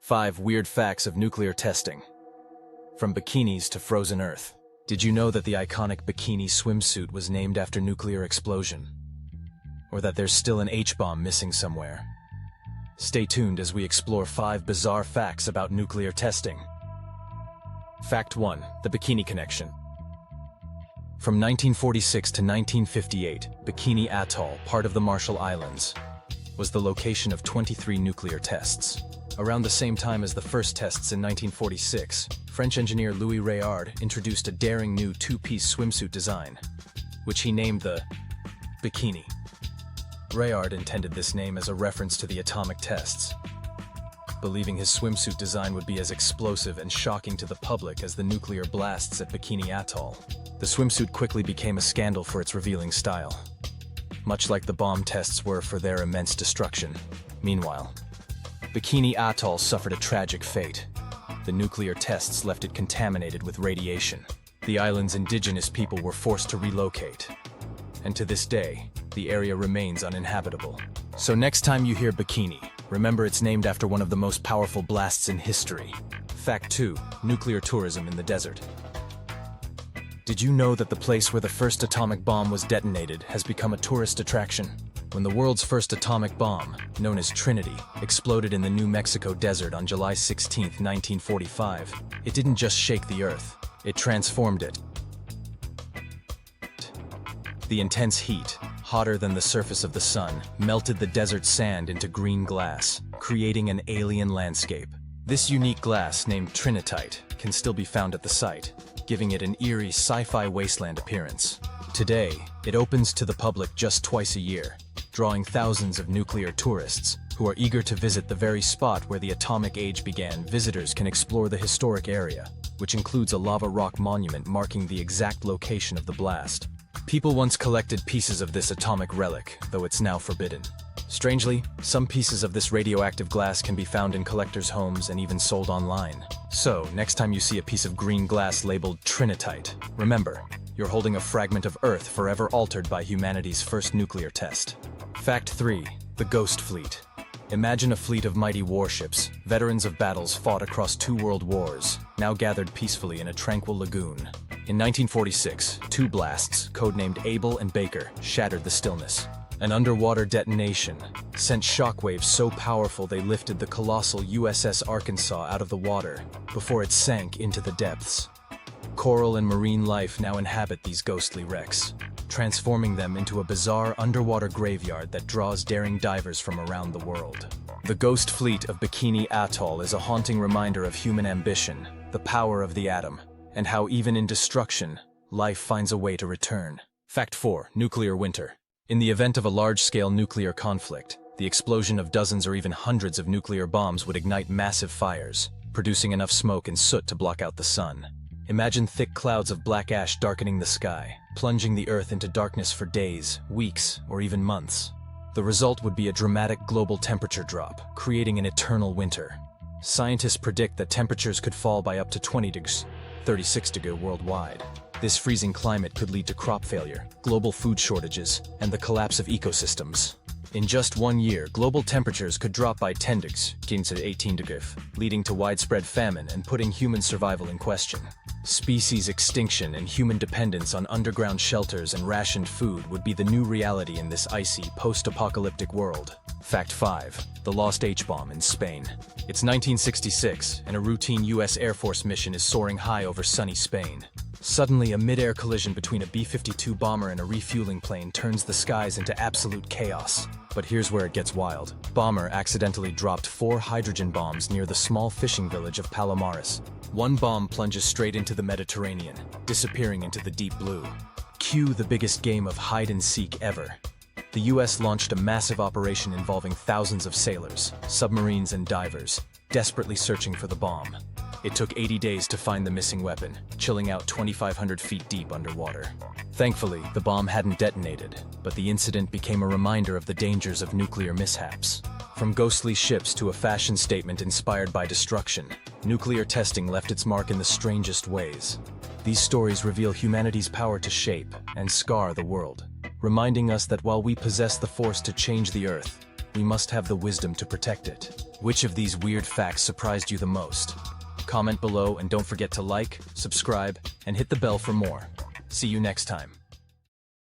5 Weird Facts of Nuclear Testing. From bikinis to frozen Earth. Did you know that the iconic bikini swimsuit was named after nuclear explosion? Or that there's still an H-bomb missing somewhere? Stay tuned as we explore 5 bizarre facts about nuclear testing. Fact 1. The Bikini Connection. From 1946 to 1958, Bikini Atoll, part of the Marshall Islands, was the location of 23 nuclear tests. Around the same time as the first tests in 1946, French engineer Louis Réard introduced a daring new two-piece swimsuit design, which he named the Bikini. Réard intended this name as a reference to the atomic tests, believing his swimsuit design would be as explosive and shocking to the public as the nuclear blasts at Bikini Atoll. The swimsuit quickly became a scandal for its revealing style, much like the bomb tests were for their immense destruction. Meanwhile, Bikini Atoll suffered a tragic fate. The nuclear tests left it contaminated with radiation. The island's indigenous people were forced to relocate, and to this day, the area remains uninhabitable. So next time you hear Bikini, remember it's named after one of the most powerful blasts in history. Fact 2. Nuclear tourism in the desert. Did you know that the place where the first atomic bomb was detonated has become a tourist attraction? When the world's first atomic bomb, known as Trinity, exploded in the New Mexico desert on July 16, 1945, it didn't just shake the Earth, it transformed it. The intense heat, hotter than the surface of the sun, melted the desert sand into green glass, creating an alien landscape. This unique glass, named trinitite, can still be found at the site, giving it an eerie sci-fi wasteland appearance. Today, it opens to the public just twice a year, drawing thousands of nuclear tourists who are eager to visit the very spot where the atomic age began. Visitors can explore the historic area, which includes a lava rock monument marking the exact location of the blast. People once collected pieces of this atomic relic, though it's now forbidden. Strangely, some pieces of this radioactive glass can be found in collectors' homes and even sold online. So, next time you see a piece of green glass labeled trinitite, remember, you're holding a fragment of Earth forever altered by humanity's first nuclear test. Fact 3. The Ghost Fleet. Imagine a fleet of mighty warships, veterans of battles fought across 2 world wars, now gathered peacefully in a tranquil lagoon. In 1946, 2 blasts, codenamed Able and Baker, shattered the stillness. An underwater detonation sent shockwaves so powerful they lifted the colossal USS Arkansas out of the water before it sank into the depths. Coral and marine life now inhabit these ghostly wrecks, transforming them into a bizarre underwater graveyard that draws daring divers from around the world. The Ghost Fleet of Bikini Atoll is a haunting reminder of human ambition, the power of the atom, and how even in destruction, life finds a way to return. Fact 4. Nuclear winter. In the event of a large-scale nuclear conflict, the explosion of dozens or even hundreds of nuclear bombs would ignite massive fires, producing enough smoke and soot to block out the sun. Imagine thick clouds of black ash darkening the sky, plunging the Earth into darkness for days, weeks, or even months. The result would be a dramatic global temperature drop, creating an eternal winter. Scientists predict that temperatures could fall by up to 20 degrees, 36 degrees worldwide. This freezing climate could lead to crop failure, global food shortages, and the collapse of ecosystems. In just 1 year, global temperatures could drop by 10 degrees, 18 degrees, leading to widespread famine and putting human survival in question. Species extinction and human dependence on underground shelters and rationed food would be the new reality in this icy, post-apocalyptic world. Fact 5. The Lost H-bomb in Spain. It's 1966, and a routine U.S. Air Force mission is soaring high over sunny Spain. Suddenly, a mid-air collision between a B-52 bomber and a refueling plane turns the skies into absolute chaos. But here's where it gets wild. Bomber accidentally dropped 4 hydrogen bombs near the small fishing village of Palomares. One bomb plunges straight into the Mediterranean, disappearing into the deep blue. Cue the biggest game of hide-and-seek ever. The US launched a massive operation involving thousands of sailors, submarines, and divers, desperately searching for the bomb. It took 80 days to find the missing weapon, chilling out 2,500 feet deep underwater. Thankfully, the bomb hadn't detonated, but the incident became a reminder of the dangers of nuclear mishaps. From ghostly ships to a fashion statement inspired by destruction, nuclear testing left its mark in the strangest ways. These stories reveal humanity's power to shape and scar the world, reminding us that while we possess the force to change the Earth, we must have the wisdom to protect it. Which of these weird facts surprised you the most? Comment below and don't forget to like, subscribe, and hit the bell for more. See you next time.